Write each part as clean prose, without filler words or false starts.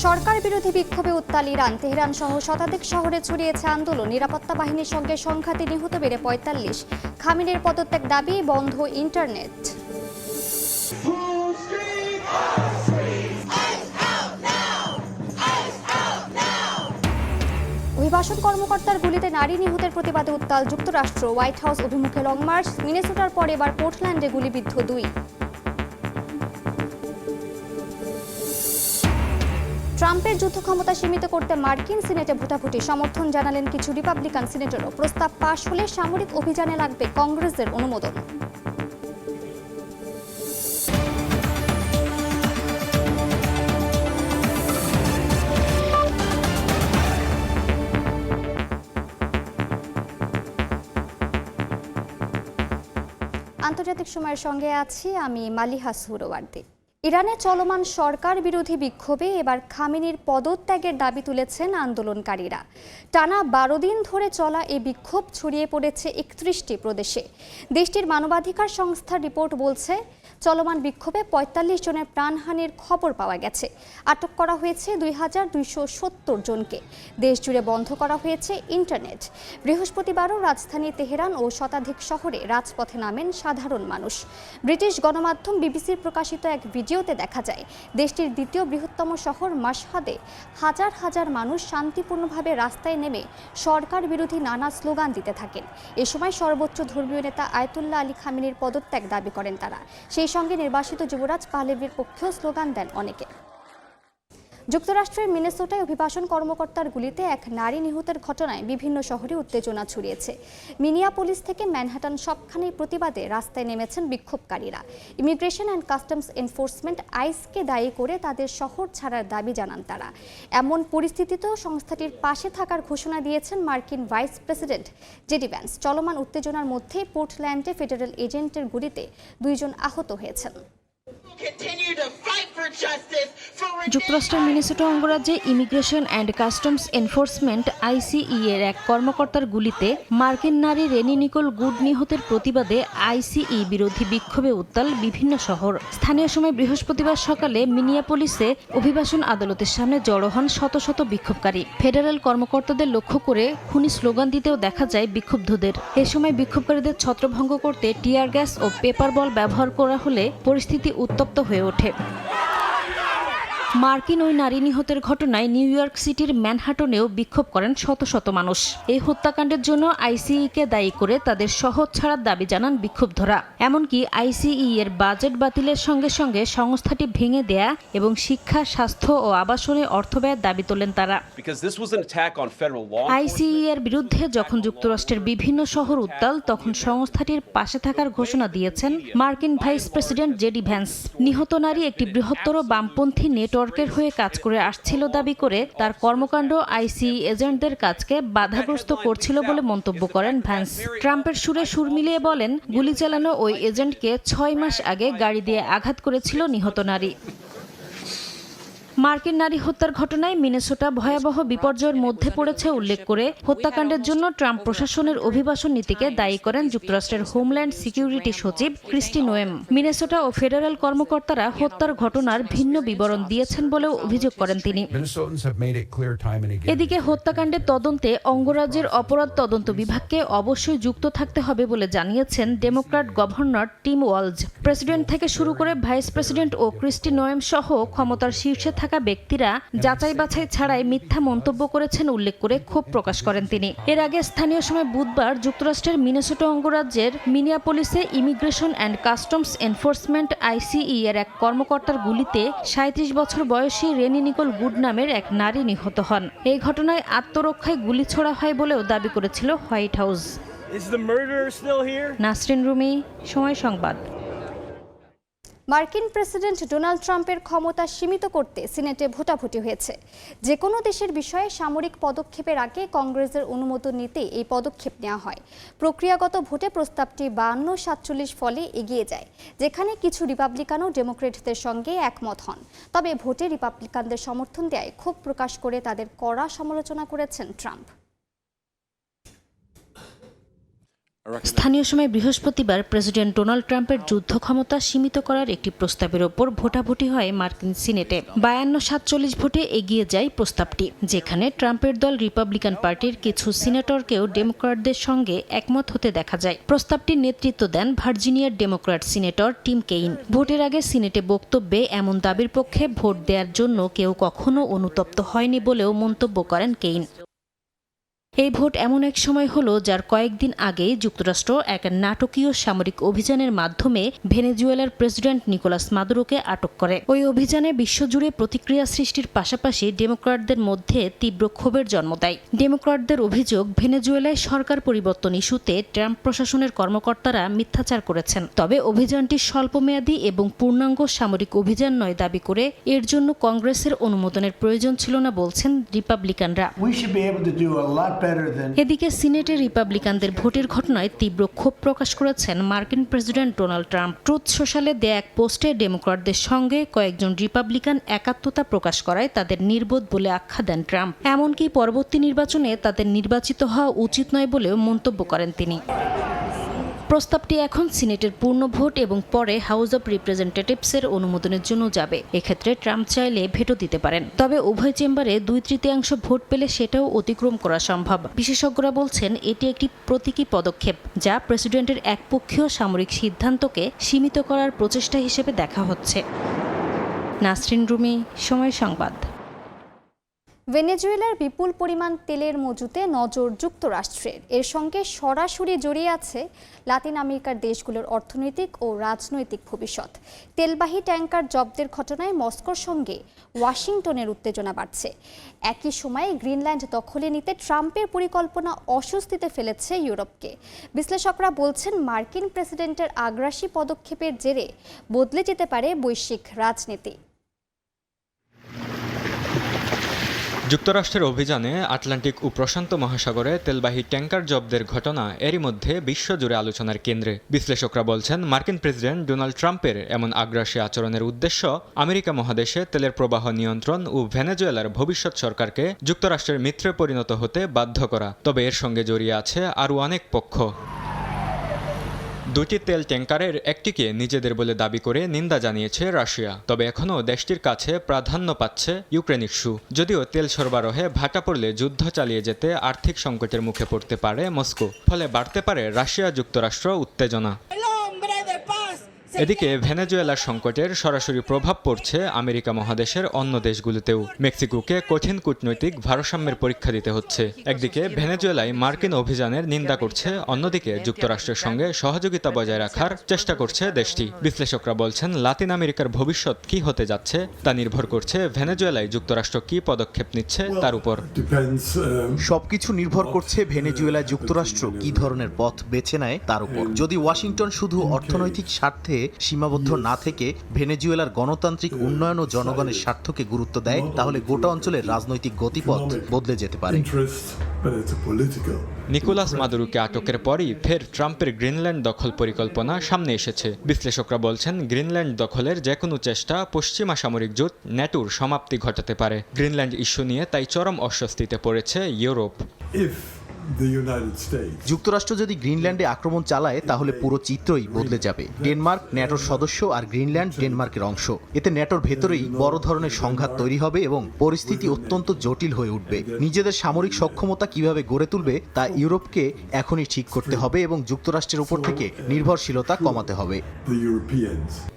সরকার বিরোধী বিক্ষোভে উত্তাল ইরান, তেহরান সহ শতাধিক শহরে ছড়িয়েছে আন্দোলন। নিরাপত্তা বাহিনীর সঙ্গে সংঘাতে নিহত বেড়ে ৪৫। খামেনির পদত্যাগ দাবি, বন্ধ ইন্টারনেট। অভিবাসন কর্মকর্তার গুলিতে নারী নিহতের প্রতিবাদে উত্তাল যুক্তরাষ্ট্র। হোয়াইট হাউস অভিমুখে লং মার্চ। মিনেসোটার পর এবার পোর্টল্যান্ডে গুলিবিদ্ধ ২। ট্রাম্পের যুদ্ধ ক্ষমতা সীমিত করতে মার্কিন সিনেটে ভোটাভুটি। সমর্থন জানালেন কিছু রিপাবলিকান সিনেটরও। প্রস্তাব পাশ হলে সামরিক অভিযানে লাগবে কংগ্রেসের অনুমোদন। আন্তর্জাতিক সময়ের সঙ্গে আছি আমি মালিহা সুহরওয়ার্দী। ইরানে চলমান সরকার বিরোধী বিক্ষোভে এবার খামেনির পদত্যাগের দাবি তুলেছেন আন্দোলনকারীরা। টানা ১২ দিন ধরে চলা এই বিক্ষোভ ছড়িয়ে পড়েছে ৩১টি প্রদেশে। দেশটির মানবাধিকার সংস্থার রিপোর্ট বলছে, চলমান বিক্ষোভে ৪৫ জনের প্রাণহানির খবর পাওয়া গেছে। আটক করা হয়েছে ২,২৭০ জনকে। দেশ জুড়ে বন্ধ করা হয়েছে ইন্টারনেট। বৃহস্পতিবারও রাজধানী তেহরান ও শতাধিক শহরে রাজপথে নামেন সাধারণ মানুষ। ব্রিটিশ গণমাধ্যম বিবিসির প্রকাশিত এক ভিডিওতে দেখা যায়, দেশটির দ্বিতীয় বৃহত্তম শহর মাশহাদে হাজার হাজার মানুষ শান্তিপূর্ণভাবে রাস্তায় নেমে সরকার বিরোধী নানা স্লোগান দিতে থাকেন। এ সময় সর্বোচ্চ ধর্মীয় নেতা আয়াতুল্লাহ আলী খামেনির পদত্যাগ দাবি করেন তারা। সেই সঙ্গে নির্বাসিত যুবরাজ পাহলেভির পক্ষেও স্লোগান দেন অনেকে। যুক্তরাষ্ট্রের মিনেসোটায় অভিবাসন কর্মকর্তার গুলিতে এক নারী নিহতের ঘটনায় বিভিন্ন শহরে উত্তেজনা ছড়িয়েছে। মিনিয়াপোলিস থেকে ম্যানহাটান সবখানেই প্রতিবাদে রাস্তায় নেমেছেন বিক্ষোভকারীরা। ইমিগ্রেশন অ্যান্ড কাস্টমস এনফোর্সমেন্ট আইসকে দায়ী করে তাদের শহর ছাড়ার দাবি জানান তারা। এমন পরিস্থিতিতেও সংস্থাটির পাশে থাকার ঘোষণা দিয়েছেন মার্কিন ভাইস প্রেসিডেন্ট জেডি ভ্যান্স। চলমান উত্তেজনার মধ্যে পোর্টল্যান্ডে ফেডারেল এজেন্টের গুলিতে ২ জন আহত হয়েছেন। যুক্তরাষ্ট্রের মিনেসোটা অঙ্গরাজ্যে Immigration and Customs Enforcement ICE এর এক কর্মকর্তার গুলিতে মার্কিন নারী রেনি নিকোল গুড নিহতের প্রতিবাদে আইসিই বিরোধী বিক্ষোভে উত্তাল বিভিন্ন শহর। স্থানীয় সময় বৃহস্পতিবার সকালে মিনিয়াপোলিসে অভিবাসন আদালতের সামনে জড়ো হন শত শত বিক্ষোভকারী। ফেডারেল কর্মকর্তাদের লক্ষ্য করে খুনি স্লোগান দিতেও দেখা যায় বিক্ষুব্ধদের। এ সময় বিক্ষোভকারীদের ছত্রভঙ্গ করতে টিয়ার গ্যাস ও পেপার বল ব্যবহার করা হলে পরিস্থিতি উত্তপ্ত হয়ে ওঠে। মার্কিন ওই নারী নিহতের ঘটনায় নিউ ইয়র্ক সিটির ম্যানহাটনেও বিক্ষোভ করেন শত শত মানুষ। এই হত্যাকাণ্ডের জন্য আইসিইকে দায়ী করে তাদের শহর ছাড়ার দাবি জানান বিক্ষুব্ধরা। এমনকি আইসিই এর বাজেট বাতিলের সঙ্গে সঙ্গে সংস্থাটি ভেঙে দেয়া এবং শিক্ষা, স্বাস্থ্য ও আবাসনে অর্থ ব্যয়ের দাবি তোলেন তারা। আইসিই এর বিরুদ্ধে যখন যুক্তরাষ্ট্রের বিভিন্ন শহর উত্তাল, তখন সংস্থাটির পাশে থাকার ঘোষণা দিয়েছেন মার্কিন ভাইস প্রেসিডেন্ট জেডি ভ্যান্স। নিহত নারী একটি বৃহত্তর বামপন্থী নেটওয়ার্কের হয়ে কাজ করে আসছিল দাবি করে তার কর্মকাণ্ড আইসিই এজেন্টদের কাজকে বাধাগ্রস্ত করছিল বলে মন্তব্য করেন ভ্যান্স। ট্রাম্পের সুরে সুর মিলিয়ে বলেন, গুলি চালানো ওই এজেন্টকে ৬ মাস আগে গাড়ি দিয়ে আঘাত করেছিল নিহত নারী। মার্কিন নারী হত্যার ঘটনায় মিনেসোটা ভয়াবহ বিপর্যয়ের মধ্যে পড়েছে উল্লেখ করে হত্যাকাণ্ডের জন্য ট্রাম্প প্রশাসনের অভিবাসন নীতিকে দায়ী করেন যুক্তরাষ্ট্রের হোমল্যান্ড সিকিউরিটি সচিব ক্রিস্টি নোয়েম। মিনেসোটা ও ফেডারেল কর্মকর্তারা হত্যার ঘটনার ভিন্ন বিবরণ দিয়েছেন বলেও অভিযোগ করেন তিনি। এদিকে হত্যাকাণ্ডের তদন্তে অঙ্গরাজ্যের অপরাধ তদন্ত বিভাগকে অবশ্যই যুক্ত থাকতে হবে বলে জানিয়েছেন Democrat governor team Waltz. President থেকে শুরু করে ভাইস প্রেসিডেন্ট ও ক্রিস্টি নোয়েম সহ ক্ষমতার শীর্ষে থাকা ব্যক্তিরা যাচাই বাছাই ছাড়াই মিথ্যা মন্তব্য করেছেন উল্লেখ করে ক্ষোভ প্রকাশ করেন তিনি। এর আগে স্থানীয় সময় বুধবার যুক্তরাষ্ট্রের মিনেসোটা অঙ্গরাজ্যের মিনিয়াপোলিসে Immigration and Customs Enforcement ICE এর এক কর্মকর্তার গুলিতে ৩৭ বছর বয়সী রেনি নিকোল গুড নামের এক নারী নিহত হন। এই ঘটনায় আত্মরক্ষায় গুলি ছোড়া হয় বলেও দাবি করেছিল হোয়াইট হাউস। নাসরিন রুমি, সময় সংবাদ। মার্কিন প্রেসিডেন্ট ডোনাল্ড ট্রাম্পের ক্ষমতা সীমিত করতে সিনেটে ভোটাভুটি হয়েছে। যে কোনো দেশের বিষয়ে সামরিক পদক্ষেপের আগে কংগ্রেসের অনুমোদন নিতে এই পদক্ষেপ নেওয়া হয়। প্রক্রিয়াগত ভোটে প্রস্তাবটি ৫২-৪৭ ফলে এগিয়ে যায়, যেখানে কিছু রিপাবলিকান ও ডেমোক্রেটদের সঙ্গে একমত হন। তবে ভোটে রিপাবলিকানদের সমর্থন দেয় ক্ষোভ প্রকাশ করে তাদের কড়া সমালোচনা করেছেন ট্রাম্প। স্থানীয় সময় বৃহস্পতিবার প্রেসিডেন্ট ডোনাল্ড ট্রাম্পের যুদ্ধ ক্ষমতা সীমিত করার একটি প্রস্তাবের ওপর ভোটাভুটি হয় মার্কিন সিনেটে। 52-47 ভোটে এগিয়ে যায় প্রস্তাবটি, যেখানে ট্রাম্পের দল রিপাবলিকান পার্টির কিছু সিনেটরকেও ডেমোক্র্যাটদের সঙ্গে একমত হতে দেখা যায়। প্রস্তাবটির নেতৃত্ব দেন ভার্জিনিয়ার ডেমোক্র্যাট সিনেটর টিম কেইন। ভোটের আগে সিনেটে বক্তব্যে এমন দাবির পক্ষে ভোট দেওয়ার জন্য কেউ কখনো অনুতপ্ত হয়নি বলেও মন্তব্য করেন কেইন। এই ভোট এমন এক সময় হলো যার কয়েকদিন আগে যুক্তরাষ্ট্র এক নাটকীয় সামরিক অভিযানের মাধ্যমে ভেনেজুয়েলার প্রেসিডেন্ট নিকোলাস মাদুরোকে আটক করে। ওই অভিযানে বিশ্বজুড়ে প্রতিক্রিয়া সৃষ্টির পাশাপাশি ডেমোক্র্যাটদের মধ্যে তীব্র ক্ষোভের জন্ম দেয়। ডেমোক্র্যাটদের অভিযোগ, ভেনেজুয়েলায় সরকার পরিবর্তন ইস্যুতে ট্রাম্প প্রশাসনের কর্মকর্তারা মিথ্যাচার করেছেন। তবে অভিযানটি স্বল্পমেয়াদী এবং পূর্ণাঙ্গ সামরিক অভিযান নয় দাবি করে এর জন্য কংগ্রেসের অনুমোদনের প্রয়োজন ছিল না বলছেন রিপাবলিকানরা। এদিকে সিনেটে রিপাবলিকানদের ভোটের ঘটনায় তীব্র ক্ষোভ প্রকাশ করেছেন মার্কিন প্রেসিডেন্ট ডোনাল্ড ট্রাম্প। ট্রুথ সোশ্যালে দেয়া এক পোস্টে ডেমোক্র্যাটদের সঙ্গে কয়েকজন রিপাবলিকান একাত্মতা প্রকাশ করায় তাদের নির্বোধ বলে আখ্যা দেন ট্রাম্প। এমনকি পরবর্তী নির্বাচনে তাদের নির্বাচিত হওয়া উচিত নয় বলেও মন্তব্য করেন তিনি। প্রস্তাবটি এখন সিনেটের পূর্ণ ভোট এবং পরে হাউস অব রিপ্রেজেন্টেটিভসের অনুমোদনের জন্য যাবে। এক্ষেত্রে ট্রাম্প চাইলে ভেটো দিতে পারেন, তবে উভয় চেম্বারে 2/3 ভোট পেলে সেটাও অতিক্রম করা সম্ভব। বিশেষজ্ঞরা বলছেন এটি একটি প্রতীকী পদক্ষেপ, যা প্রেসিডেন্টের একপক্ষীয় সামরিক সিদ্ধান্তকে সীমিত করার প্রচেষ্টা হিসেবে দেখা হচ্ছে। নাসরিন রুমি, সময় সংবাদ। ভেনেজুয়েলার বিপুল পরিমাণ তেলের মজুতে নজর যুক্তরাষ্ট্রের। এর সঙ্গে সরাসরি জড়িয়ে আছে লাতিন আমেরিকার দেশগুলোর অর্থনৈতিক ও রাজনৈতিক ভবিষ্যৎ। তেলবাহী ট্যাঙ্কার জব্দের ঘটনায় মস্কোর সঙ্গে ওয়াশিংটনের উত্তেজনা বাড়ছে। একই সময়ে গ্রিনল্যান্ড দখলে নিতে ট্রাম্পের পরিকল্পনা অস্বস্তিতে ফেলেছে ইউরোপকে। বিশ্লেষকরা বলছেন মার্কিন প্রেসিডেন্টের আগ্রাসী পদক্ষেপের জেরে বদলে যেতে পারে বৈশ্বিক রাজনীতি। যুক্তরাষ্ট্রের অভিযানে আটলান্টিক ও প্রশান্ত মহাসাগরে তেলবাহী ট্যাঙ্কার জব্দের ঘটনা এরই মধ্যে বিশ্বজুড়ে আলোচনার কেন্দ্রে। বিশ্লেষকরা বলছেন মার্কিন প্রেসিডেন্ট ডোনাল্ড ট্রাম্পের এমন আগ্রাসী আচরণের উদ্দেশ্য আমেরিকা মহাদেশে তেলের প্রবাহ নিয়ন্ত্রণ ও ভেনেজুয়েলার ভবিষ্যৎ সরকারকে যুক্তরাষ্ট্রের মিত্রে পরিণত হতে বাধ্য করা। তবে এর সঙ্গে জড়িয়ে আছে আরও অনেক পক্ষ। দুটি তেল ট্যাঙ্কারের একটিকে নিজেদের বলে দাবি করে নিন্দা জানিয়েছে রাশিয়া। তবে এখনও দেশটির কাছে প্রাধান্য পাচ্ছে ইউক্রেন ইস্যু। যদিও তেল সরবরাহে ভাটা পড়লে যুদ্ধ চালিয়ে যেতে আর্থিক সংকটের মুখে পড়তে পারে মস্কো, ফলে বাড়তে পারে রাশিয়া যুক্তরাষ্ট্র উত্তেজনা। এদিকে ভেনেজুয়েলার সংকটের সরাসরি প্রভাব পড়ছে আমেরিকা মহাদেশের অন্য দেশগুলোতেও। মেক্সিকোকে কঠিন কূটনৈতিক ভারসাম্যের পরীক্ষা দিতে হচ্ছে। একদিকে ভেনেজুয়েলায় মার্কিন অভিযানের নিন্দা করছে, অন্যদিকে যুক্তরাষ্ট্রের সঙ্গে সহযোগিতা বজায় রাখার চেষ্টা করছে দেশটি। বিশ্লেষকরা বলছেন লাতিন আমেরিকার ভবিষ্যৎ কি হতে যাচ্ছে তা নির্ভর করছে ভেনেজুয়েলায় যুক্তরাষ্ট্র কি পদক্ষেপ নিচ্ছে তার উপর। সবকিছু নির্ভর করছে ভেনেজুয়েলায় যুক্তরাষ্ট্র কি ধরনের পথ বেছে নেয় তার উপর। যদি ওয়াশিংটন শুধু অর্থনৈতিক স্বার্থে সীমাবদ্ধ না থেকে ভেনেজুয়েলার গণতান্ত্রিক উন্নয়ন ও জনগণের স্বার্থকে গুরুত্ব দেয়, তাহলে গোটা অঞ্চলের রাজনৈতিক গতিপথ বদলে যেতে পারে। নিকোলাস মাদুরোকে আটকের পরই ফের ট্রাম্পের গ্রিনল্যান্ড দখল পরিকল্পনা সামনে এসেছে। বিশ্লেষকরা বলছেন গ্রিনল্যান্ড দখলের যে কোনো চেষ্টা পশ্চিমা সামরিক জোট ন্যাটোর সমাপ্তি ঘটাতে পারে। গ্রিনল্যান্ড ইস্যু নিয়ে তাই চরম অস্বস্তিতে পড়েছে ইউরোপ। যুক্তরাষ্ট্র যদি গ্রিনল্যান্ডে আক্রমণ চালায় তাহলে পুরো চিত্রই বদলে যাবে। ডেনমার্ক ন্যাটোর সদস্য আর গ্রিনল্যান্ড ডেনমার্কের অংশ। এতে ন্যাটোর ভেতরেই বড় ধরনের সংঘাত তৈরি হবে এবং পরিস্থিতি অত্যন্ত জটিল হয়ে উঠবে। নিজেদের সামরিক সক্ষমতা কিভাবে গড়ে তুলবে তা ইউরোপকে এখনই ঠিক করতে হবে এবং যুক্তরাষ্ট্রের উপর থেকে নির্ভরশীলতা কমাতে হবে।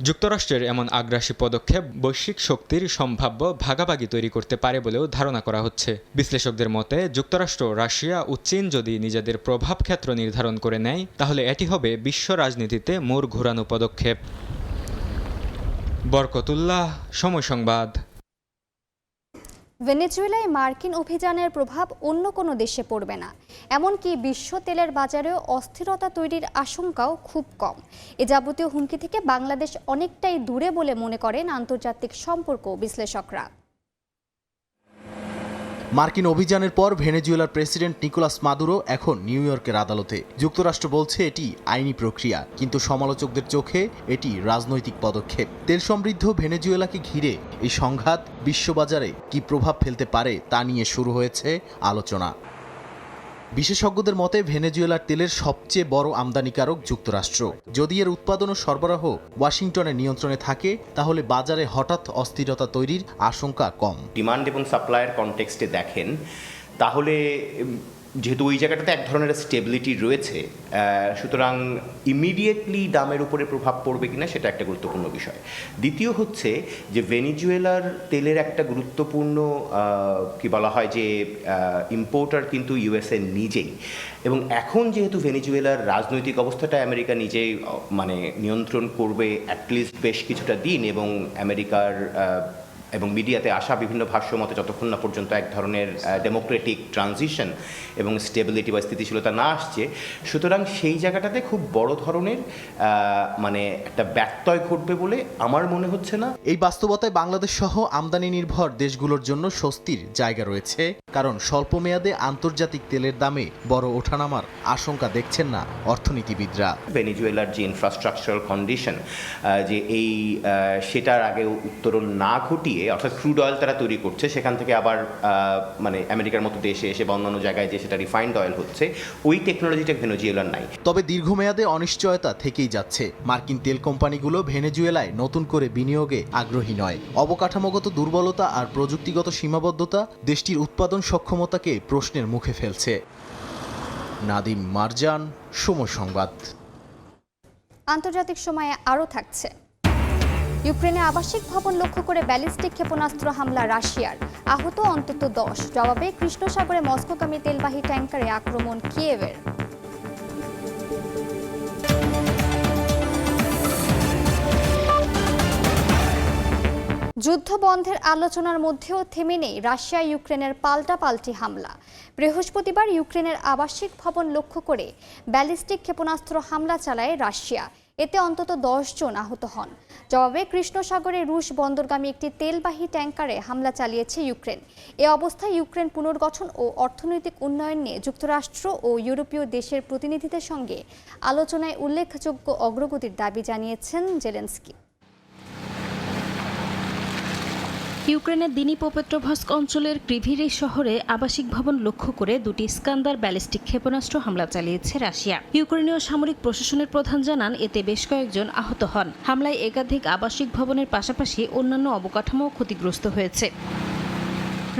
যুক্তরাষ্ট্রের এমন আগ্রাসী পদক্ষেপ বৈশ্বিক শক্তির সম্ভাব্য ভাগাভাগি তৈরি করতে পারে বলেও ধারণা করা হচ্ছে। বিশ্লেষকদের মতে যুক্তরাষ্ট্র, রাশিয়া ও চীন যদি নিজেদের প্রভাব ক্ষেত্র নির্ধারণ করে নেয় তাহলে এটি হবে বিশ্ব রাজনীতিতে মোড় ঘোরানো পদক্ষেপ। বরকতুল্লাহ, সময় সংবাদ। ভেনেজুয়েলায় মার্কিন অভিযানের প্রভাব অন্য কোনো দেশে পড়বে না, এমনকি বিশ্ব তেলের বাজারেও অস্থিরতা তৈরির আশঙ্কাও খুব কম। এ যাবতীয় হুমকি থেকে বাংলাদেশ অনেকটাই দূরে বলে মনে করেন আন্তর্জাতিক সম্পর্ক বিশ্লেষকরা। মার্কিন অভিযানের পর ভেনেজুয়েলার প্রেসিডেন্ট নিকোলাস মাদুরো এখন নিউ ইয়র্কের আদালতে। যুক্তরাষ্ট্র বলছে এটি আইনি প্রক্রিয়া, কিন্তু সমালোচকদের চোখে এটি রাজনৈতিক পদক্ষেপ। তেল সমৃদ্ধ ভেনেজুয়েলাকে ঘিরে এই সংঘাত বিশ্ববাজারে কি প্রভাব ফেলতে পারে তা নিয়ে শুরু হয়েছে আলোচনা। বিশেষজ্ঞদের মতে ভেনেজুয়েলার তেলের সবচেয়ে বড় আমদানিকারক যুক্তরাষ্ট্র। যদি এর উৎপাদন ও সরবরাহ ওয়াশিংটনের নিয়ন্ত্রণে থাকে তাহলে বাজারে হঠাৎ অস্থিরতা তৈরির আশঙ্কা কম। ডিমান্ড এবং সাপ্লাইয়ের কনটেক্সটে দেখেন তাহলে যেহেতু ওই জায়গাটাতে এক ধরনের স্টেবিলিটি রয়েছে, সুতরাং ইমিডিয়েটলি দামের উপরে প্রভাব পড়বে কিনা সেটা একটা গুরুত্বপূর্ণ বিষয়। দ্বিতীয় হচ্ছে যে ভেনেজুয়েলার তেলের একটা গুরুত্বপূর্ণ কি বলা হয় যে ইম্পোর্টার কিন্তু ইউএসএ নিজেই, এবং এখন যেহেতু ভেনেজুয়েলার রাজনৈতিক অবস্থাটা আমেরিকা নিজেই মানে নিয়ন্ত্রণ করবে অ্যাটলিস্ট বেশ কিছুটা দিন, এবং আমেরিকার এবং মিডিয়াতে আসা বিভিন্ন ভাষ্য মতে যতক্ষণ না পর্যন্ত এক ধরনের ডেমোক্রেটিক ট্রানজিশন এবং স্টেবিলিটি বা স্থিতিশীলতা না আসছে, সুতরাং সেই জায়গাটাতে খুব বড় ধরনের মানে একটা ব্যত্যয় ঘটবে বলে আমার মনে হচ্ছে না। এই বাস্তবতায় বাংলাদেশ সহ আমদানি নির্ভর দেশগুলোর জন্য স্বস্তির জায়গা রয়েছে, কারণ স্বল্প মেয়াদে আন্তর্জাতিক তেলের দামে বড় ওঠানামার আশঙ্কা দেখছেন না অর্থনীতিবিদরা। ভেনেজুয়েলার যে ইনফ্রাস্ট্রাকচারাল কন্ডিশন যে এই সেটার আগে উত্তরণ না ঘটিয়ে অর্থাৎ ক্রুড অয়েল তারা তৈরি করছে, সেখান থেকে আবার মানে আমেরিকার মতো দেশে এসে বা অন্যান্য জায়গায় যে সেটা রিফাইন্ড অয়েল হচ্ছে, ওই টেকনোলজিটা ভেনেজুয়েলার নাই। তবে দীর্ঘমেয়াদে অনিশ্চয়তা থেকেই যাচ্ছে। মার্কিন তেল কোম্পানিগুলো ভেনেজুয়েলায় নতুন করে বিনিয়োগে আগ্রহী নয়। অবকাঠামোগত দুর্বলতা আর প্রযুক্তিগত সীমাবদ্ধতা দেশটির উৎপাদন সক্ষমতাকে প্রশ্নের মুখে ফেলছে। নাদিম মারজান, সময় সংবাদ। আন্তর্জাতিক সময়ে আরও থাকছে। ইউক্রেনে আবাসিক ভবন লক্ষ্য করে ব্যালিস্টিক ক্ষেপণাস্ত্র হামলা রাশিয়ার, আহত অন্তত 10। জবাবে কৃষ্ণ সাগরে মস্কোগামী তেলবাহী ট্যাঙ্কারে আক্রমণ কিয়েভের। যুদ্ধ বন্ধের আলোচনার মধ্যেও থেমে নেই রাশিয়া ইউক্রেনের পাল্টাপাল্টি হামলা। বৃহস্পতিবার ইউক্রেনের আবাসিক ভবন লক্ষ্য করে ব্যালিস্টিক ক্ষেপণাস্ত্র হামলা চালায় রাশিয়া। এতে অন্তত 10 জন আহত হন। জবাবে কৃষ্ণ সাগরে রুশ বন্দরগামী একটি তেলবাহী ট্যাঙ্কারে হামলা চালিয়েছে ইউক্রেন। এ অবস্থায় ইউক্রেন পুনর্গঠন ও অর্থনৈতিক উন্নয়ন নিয়ে যুক্তরাষ্ট্র ও ইউরোপীয় দেশের প্রতিনিধিদের সঙ্গে আলোচনায় উল্লেখযোগ্য অগ্রগতির দাবি জানিয়েছেন জেলেনস্কি। ইউক্রেনের দিনিপ্রপেট্রোভস্ক অঞ্চলের ক্রিভিরি শহরে আবাসিক ভবন লক্ষ্য করে দুটি স্কান্দার ব্যালিস্টিক ক্ষেপণাস্ত্র হামলা চালিয়েছে রাশিয়া। ইউক্রেনীয় সামরিক প্রশাসনের প্রধান জানান এতে বেশ কয়েকজন আহত হন। হামলায় একাধিক আবাসিক ভবনের পাশাপাশি অন্যান্য অবকাঠামো ক্ষতিগ্রস্ত হয়েছে।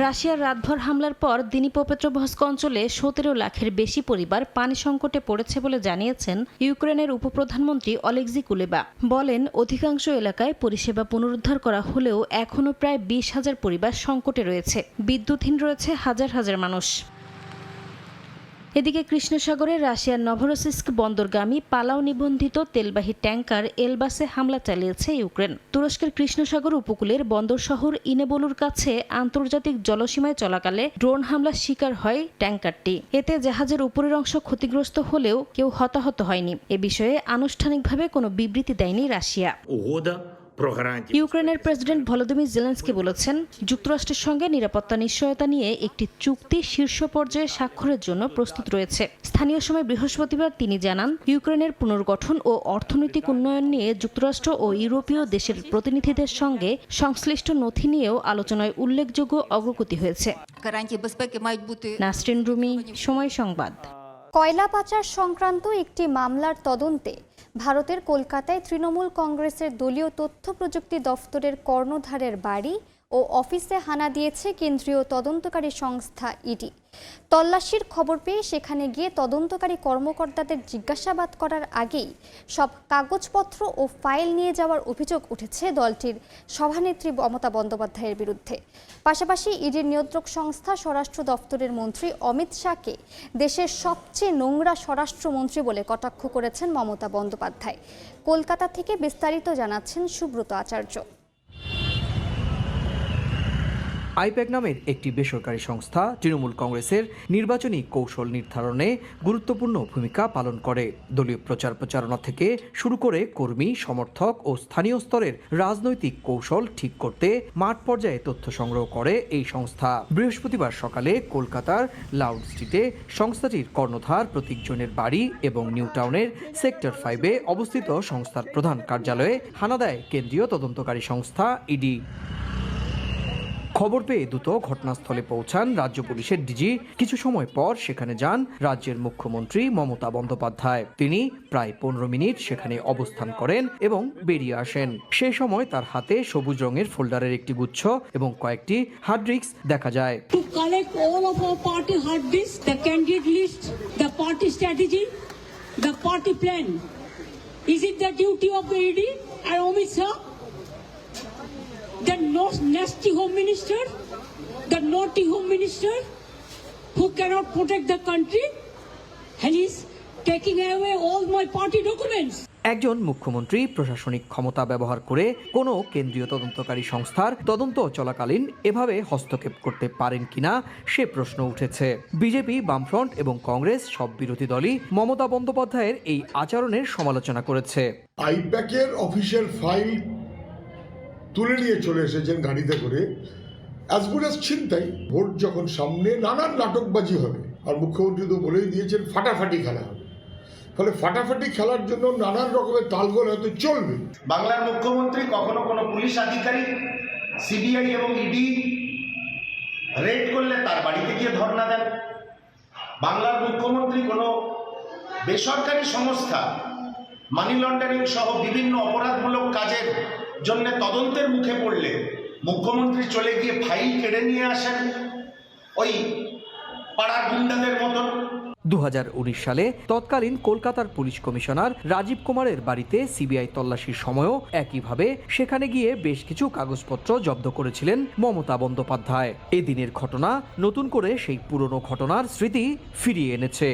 রাশিয়ার রাতভর হামলার পর দিনিপ্রপেট্রোভস্ক অঞ্চলে 17 লাখের বেশি পরিবার পানি সংকটে পড়েছে বলে জানিয়েছেন ইউক্রেনের উপপ্রধানমন্ত্রী অলেক্সি কুলেবা। বলেন, অধিকাংশ এলাকায় পরিষেবা পুনরুদ্ধার করা হলেও এখনও প্রায় 20,000 পরিবার সংকটে রয়েছে। বিদ্যুৎহীন রয়েছে হাজার হাজার মানুষ। এদিকে কৃষ্ণসাগরে রাশিয়ার নভরোসিস্ক বন্দরগামী পালাও নিবন্ধিত তেলবাহী ট্যাঙ্কার এলবাসে হামলা চালিয়েছে ইউক্রেন। তুরস্কের কৃষ্ণসাগর উপকূলের বন্দর শহর ইনেবলুর কাছে আন্তর্জাতিক জলসীমায় চলাকালে ড্রোন হামলার শিকার হয় ট্যাঙ্কারটি। এতে জাহাজের উপরের অংশ ক্ষতিগ্রস্ত হলেও কেউ হতাহত হয়নি। এ বিষয়ে আনুষ্ঠানিকভাবে কোনো বিবৃতি দেয়নি রাশিয়া। ইউক্রেনের প্রেসিডেন্ট ভলোদিমির জেলেনস্কি বলেছেন, যুক্তরাষ্ট্রের সঙ্গে নিরাপত্তা নিশ্চয়তা নিয়ে একটি চুক্তি শীর্ষ পর্যায়ে স্বাক্ষরের জন্য প্রস্তুত রয়েছে। স্থানীয় সময় বৃহস্পতিবার তিনি জানান, ইউক্রেনের পুনর্গঠন ও অর্থনৈতিক উন্নয়ন নিয়ে যুক্তরাষ্ট্র ও ইউরোপীয় দেশের প্রতিনিধিদের সঙ্গে সংশ্লিষ্ট নথি নিয়েও আলোচনায় উল্লেখযোগ্য অগ্রগতি হয়েছে। নাসরিন রুমি, সময় সংবাদ। কয়লা পাচার সংক্রান্ত একটি মামলার তদন্তে ভারতের কলকাতায় তৃণমূল কংগ্রেসের দলীয় তথ্য প্রযুক্তি দফতরের কর্ণধারের বাড়ি ও অফিসে হানা দিয়েছে কেন্দ্রীয় তদন্তকারী সংস্থা ইডি। তল্লাশির খবর পেয়ে সেখানে গিয়ে তদন্তকারী কর্মকর্তাদের জিজ্ঞাসাবাদ করার আগেই সব কাগজপত্র ও ফাইল নিয়ে যাওয়ার অভিযোগ উঠেছে দলটির সভানেত্রী মমতা বন্দ্যোপাধ্যায়ের বিরুদ্ধে। পাশাপাশি ইডির নিয়ন্ত্রক সংস্থা স্বরাষ্ট্র দফতরের মন্ত্রী অমিত শাহকে দেশের সবচেয়ে নোংরা স্বরাষ্ট্রমন্ত্রী বলে কটাক্ষ করেছেন মমতা বন্দ্যোপাধ্যায়। কলকাতা থেকে বিস্তারিত জানাচ্ছেন সুব্রত আচার্য। আইপ্যাক নামের একটি বেসরকারি সংস্থা তৃণমূল কংগ্রেসের নির্বাচনী কৌশল নির্ধারণে গুরুত্বপূর্ণ ভূমিকা পালন করে। দলীয় প্রচার প্রচারণা থেকে শুরু করে কর্মী, সমর্থক ও স্থানীয় স্তরের রাজনৈতিক কৌশল ঠিক করতে মাঠ পর্যায়ে তথ্য সংগ্রহ করে এই সংস্থা। বৃহস্পতিবার সকালে কলকাতার লাউড স্ট্রিটে সংস্থাটির কর্ণধার প্রতীক জৈনের বাড়ি এবং নিউ টাউনের সেক্টর 5-এ অবস্থিত সংস্থার প্রধান কার্যালয়ে হানা দেয় কেন্দ্রীয় তদন্তকারী সংস্থা ইডি। খবর পেয়ে দ্রুত ঘটনাস্থলে পৌঁছান রাজ্য পুলিশের ডিজি। কিছু সময় পর সেখানে যান রাজ্যের মুখ্যমন্ত্রী মমতা বন্দ্যোপাধ্যায়। তিনি প্রায় 15 মিনিট সেখানে অবস্থান করেন এবং বেরিয়ে আসেন। সেই সময় তার হাতে সবুজ রঙের ফোল্ডারের একটি গুচ্ছ এবং কয়েকটি হার্ড ডিস্ক দেখা যায়। To collect all of our party hard disks, the candidate list, the party strategy, the party plan. Is it the duty of the ED and Amit Shah, the nasty home minister, the naughty home minister who cannot protect the country, and he's taking away all my party documents? একজন মুখ্যমন্ত্রী প্রশাসনিক ক্ষমতা ব্যবহার করে কোনো কেন্দ্রীয় তদন্তকারী সংস্থার তদন্ত চলাকালীন এভাবে হস্তক্ষেপ করতে পারেন কিনা সে প্রশ্ন উঠেছে। বিজেপি, বামফ্রন্ট এবং কংগ্রেস সব বিরোধী দলই মমতা বন্দ্যোপাধ্যায়ের এই আচরণের সমালোচনা করেছে। আইপ্যাকের অফিসিয়াল ফাইল তুলে নিয়ে চলে এসেছেন গাড়িতে করে, অ্যাজ গুড অ্যাজ ছিনতাই। ভোট যখন সামনে নানান নাটকবাজি হবে, আর মুখ্যমন্ত্রী তো বলেই দিয়েছেন ফাটাফাটি খেলা হবে। ফলে ফাটাফাটি খেলার জন্য নানান রকমের তালগোল হয়তো চলবে। বাংলার মুখ্যমন্ত্রী কখনো কোনো পুলিশ আধিকারিক, সিবিআই এবং ইডি রেড করলে তার বাড়িতে গিয়ে ধর্ণা দেন। বাংলার মুখ্যমন্ত্রী কোনো বেসরকারি সংস্থা মানি লন্ডারিং সহ বিভিন্ন অপরাধমূলক কাজের জন্য তদন্তের মুখে পড়লে মুখ্যমন্ত্রী চলে গিয়ে ফাইল কেড়ে নিয়ে আসেন ওই পাড়ার গুন্ডাদের মতন। 2019 সালে তৎকালীন কলকাতার পুলিশ কমিশনার রাজীব কুমারের বাড়িতে সিবিআই তল্লাশির সময়ও একইভাবে সেখানে গিয়ে বেশ কিছু কাগজপত্র জব্দ করেছিলেন মমতা বন্দ্যোপাধ্যায়। এদিনের ঘটনা নতুন করে সেই পুরনো ঘটনার স্মৃতি ফিরিয়ে এনেছে।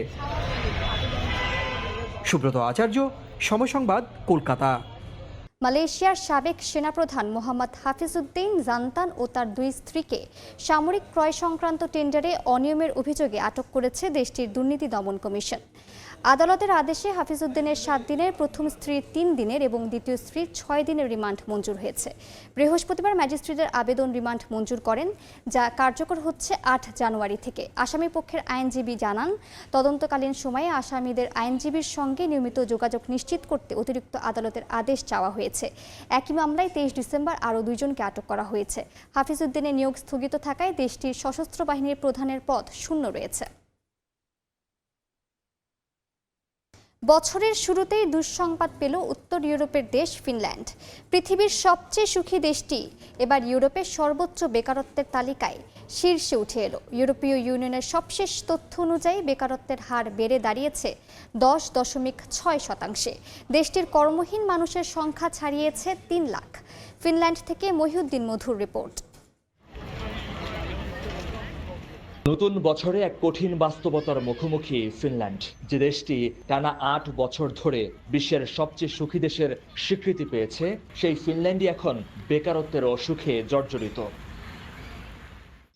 সুব্রত আচার্য, সময় সংবাদ, কলকাতা। মালয়েশিয়ার সাবেক সেনাপ্রধান মোহাম্মদ হাফিজউদ্দিন জান্তান ও তার 2 স্ত্রীকে সামরিক ক্রয় সংক্রান্ত টেন্ডারে অনিয়মের অভিযোগে আটক করেছে দেশটির দুর্নীতি দমন কমিশন। আদালতের আদেশে হাফিজউদ্দিনের 7 দিনের, প্রথম স্ত্রীর 3 দিনের এবং দ্বিতীয় স্ত্রীর 6 দিনের রিমান্ড মঞ্জুর হয়েছে। বৃহস্পতিবার ম্যাজিস্ট্রেটের আবেদন রিমান্ড মঞ্জুর করেন, যা কার্যকর হচ্ছে 8 জানুয়ারি থেকে। আসামি পক্ষের আইনজীবী জানান, তদন্তকালীন সময়ে আসামিদের আইনজীবীর সঙ্গে নিয়মিত যোগাযোগ নিশ্চিত করতে অতিরিক্ত আদালতের আদেশ চাওয়া হয়েছে। একই মামলায় 23 ডিসেম্বর আরও 2 জনকে আটক করা হয়েছে। হাফিজউদ্দিনের নিয়োগ স্থগিত থাকায় দেশটির সশস্ত্র বাহিনীর প্রধানের পদ শূন্য রয়েছে। বছরের শুরুতেই দুঃসংবাদ পেল উত্তর ইউরোপের দেশ ফিনল্যান্ড। পৃথিবীর সবচেয়ে সুখী দেশটি এবার ইউরোপের সর্বোচ্চ বেকারত্বের তালিকায় শীর্ষে উঠে এলো। ইউরোপীয় ইউনিয়নের সবশেষ তথ্য অনুযায়ী বেকারত্বের হার বেড়ে দাঁড়িয়েছে 10.6%। দেশটির কর্মহীন মানুষের সংখ্যা ছাড়িয়েছে 3 লাখ। ফিনল্যান্ড থেকে মহিউদ্দিন মধুর রিপোর্ট। নতুন বছরে এক কঠিন বাস্তবতার মুখোমুখি ফিনল্যান্ড, যে দেশটি টানা 8 বছর ধরে বিশ্বের সবচেয়ে সুখী দেশের স্বীকৃতি পেয়েছে। সেই ফিনল্যান্ডই এখন বেকারত্বের অসুখে জর্জরিত।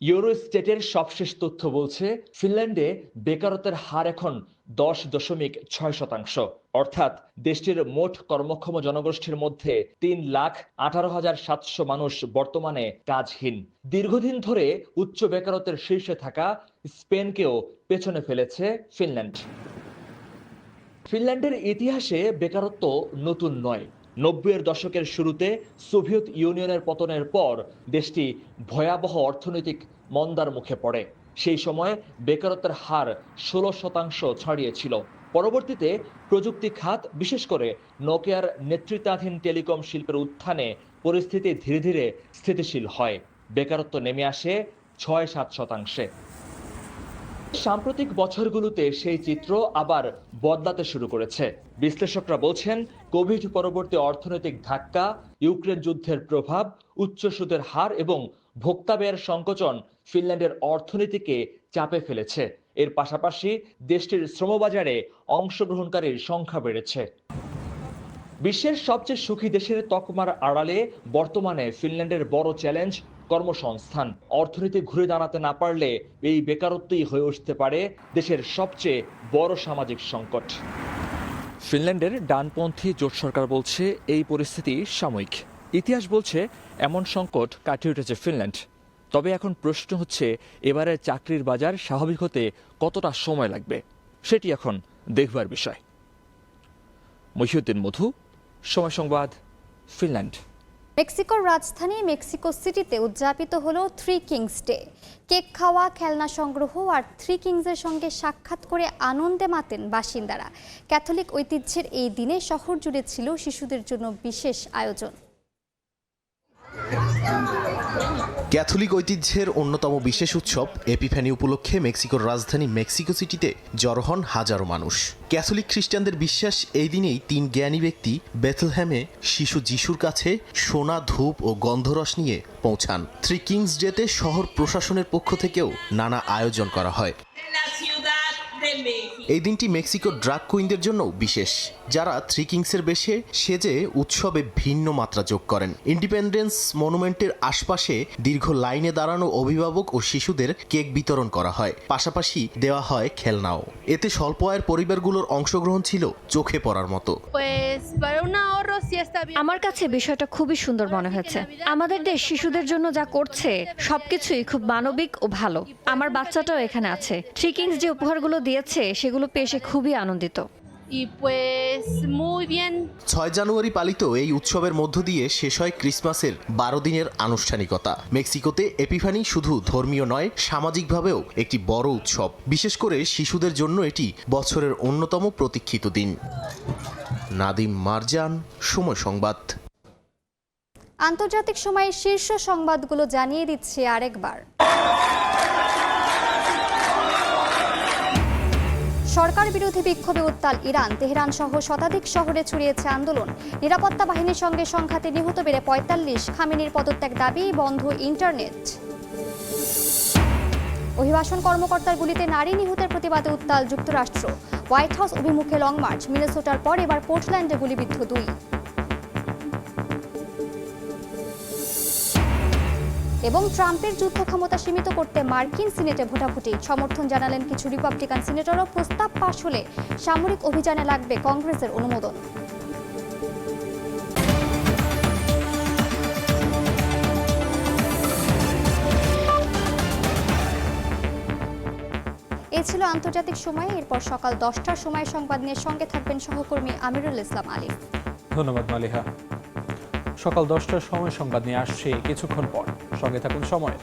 ইউরোস্টেটের সবশেষ তথ্য বলছে ফিনল্যান্ডে বেকারত্বের হার এখন 10.6%, অর্থাৎ দেশটির মোট কর্মক্ষম জনগোষ্ঠীর মধ্যে 3,18,700 মানুষ বর্তমানে কাজহীন। দীর্ঘদিন ধরে উচ্চ বেকারত্বের শীর্ষে থাকা স্পেনকেও পেছনে ফেলেছে ফিনল্যান্ড। ফিনল্যান্ডের ইতিহাসে বেকারত্ব নতুন নয়। 90-এর দশকের শুরুতে সোভিয়েত ইউনিয়নের পতনের পর দেশটি ভয়াবহ অর্থনৈতিক মন্দার মুখে পড়ে। সেই সময় বেকারত্বের হার 16% ছাড়িয়েছিল। পরবর্তীতে প্রযুক্তি খাত, বিশেষ করে নোকিয়ার নেতৃত্বাধীন টেলিকম শিল্পের উত্থানে পরিস্থিতি ধীরে ধীরে স্থিতিশীল হয়। বেকারত্ব নেমে আসে 6-7%। সাম্প্রতিক বছরগুলোতে সেই চিত্র আবার বদলাতে শুরু করেছে। বিশ্লেষকরা বলছেন, কোভিড পরবর্তী অর্থনৈতিক ধাক্কা, ইউক্রেন যুদ্ধের প্রভাব, উচ্চ সুদের হার এবং ভোক্তা ব্যয়ের সংকোচন ফিনল্যান্ডের অর্থনীতিকে চাপে ফেলেছে। এর পাশাপাশি দেশটির শ্রমবাজারে অংশগ্রহণকারীর সংখ্যা বেড়েছে। বিশ্বের সবচেয়ে সুখী দেশের তকমার আড়ালে বর্তমানে ফিনল্যান্ডের বড় চ্যালেঞ্জ কর্মসংস্থান। অর্থনীতি ঘুরে দাঁড়াতে না পারলে এই বেকারত্বই হয়ে উঠতে পারে দেশের সবচেয়ে বড় সামাজিক সংকট। ফিনল্যান্ডের ডানপন্থী জোট সরকার বলছে এই পরিস্থিতি সাময়িক। ইতিহাস বলছে এমন সংকট কাটিয়ে উঠেছে ফিনল্যান্ড। তবে এখন প্রশ্ন হচ্ছে, এবারের চাকরির বাজার স্বাভাবিক হতে কতটা সময় লাগবে, সেটি এখন দেখবার বিষয়। মহিউদ্দিন মধু, সময় সংবাদ, ফিনল্যান্ড। মেক্সিকোর রাজধানী মেক্সিকো সিটিতে উদযাপিত হলো থ্রি কিংস ডে। কেক খাওয়া, খেলনা সংগ্রহ আর থ্রি কিংসের সঙ্গে সাক্ষাৎ করে আনন্দে মাতেন বাসিন্দারা। ক্যাথলিক ঐতিহ্যের এই দিনে শহর জুড়ে ছিল শিশুদের জন্য বিশেষ আয়োজন। ক্যাথলিক ঐতিহ্যের অন্যতম বিশেষ উৎসব এপিফ্যানি উপলক্ষে মেক্সিকোর রাজধানী মেক্সিকো সিটিতে জড়ো হন হাজারো মানুষ। ক্যাথলিক খ্রিস্টানদের বিশ্বাস, এই দিনেই 3 জ্ঞানী ব্যক্তি বেথলহ্যামে শিশু যিশুর কাছে সোনা, ধূপ ও গন্ধরস নিয়ে পৌঁছান। থ্রি কিংস ডেতে শহর প্রশাসনের পক্ষ থেকেও নানা আয়োজন করা হয়। এই দিনটি মেক্সিকোর ড্রাগ কুইনদের জন্য বিশেষ, যারা থ্রি কিংসের বেশে সেজে উৎসবে ভিন্ন মাত্রা যোগ করেন। ইন্ডিপেন্ডেন্স মনুমেন্টের আশপাশে দীর্ঘ লাইনে দাঁড়ানো অভিভাবক ও শিশুদের কেক বিতরণ করা হয়, পাশাপাশি দেওয়া হয় খেলনাও। এতে স্বল্প আয়ের পরিবারগুলোর অংশগ্রহণ ছিল চোখে পড়ার মতো। আমার কাছে বিষয়টা খুবই সুন্দর মনে হয়েছে। আমাদের দেশ শিশুদের জন্য যা করছে সবকিছুই খুব মানবিক ও ভালো। আমার বাচ্চাটাও এখানে আছে। থ্রি কিংস যে উপহারগুলো দিয়েছে সেগুলো পেয়ে সে খুবই আনন্দিত। 6 জানুয়ারি পালিত এই উৎসবের মধ্য দিয়ে শেষ হয় ক্রিসমাসের 12 দিনের আনুষ্ঠানিকতা। মেক্সিকোতে এপিফানি শুধু ধর্মীয় নয়, সামাজিকভাবেও একটি বড় উৎসব। বিশেষ করে শিশুদের জন্য এটি বছরের অন্যতম প্রতীক্ষিত দিন। নাদিম মারজান, সময় সংবাদ। আন্তর্জাতিক সময়ের শীর্ষ সংবাদগুলো জানিয়ে দিচ্ছি আরেকবার। সরকার বিরোধী বিক্ষোভে উত্তাল ইরান। তেহরান সহ শতাধিক শহরে ছড়িয়েছে আন্দোলন। নিরাপত্তা বাহিনীর সঙ্গে সংঘাতে নিহত বেড়ে 45। খামেনির পদত্যাগ দাবি, বন্ধ ইন্টারনেট। অভিবাসন কর্মকর্তার গুলিতে নারী নিহতের প্রতিবাদে উত্তাল যুক্তরাষ্ট্র। হোয়াইট হাউস অভিমুখে লং মার্চ। মিনেসোটার পর এবার পোর্টল্যান্ডে গুলিবিদ্ধ 2। এবং ট্রাম্পের যুদ্ধ ক্ষমতা সীমিত করতে মার্কিন সিনেটে ভোটাভুটি। সমর্থন জানালেন কিছু রিপাবলিকান সিনেটরও। প্রস্তাব পাশ হলে সামরিক অভিযানে লাগবে কংগ্রেসের অনুমোদন। এই ছিল আন্তর্জাতিক সময়। এরপর সকাল 10টার সময় সংবাদ নিয়ে সঙ্গে থাকবেন সহকর্মী আমিরুল ইসলাম আলিফ। ধন্যবাদ মালিহা। সকাল 10টার সময় সংবাদ নিয়ে আসছে কিছুক্ষণ পর। সঙ্গে থাকুন সময়ের।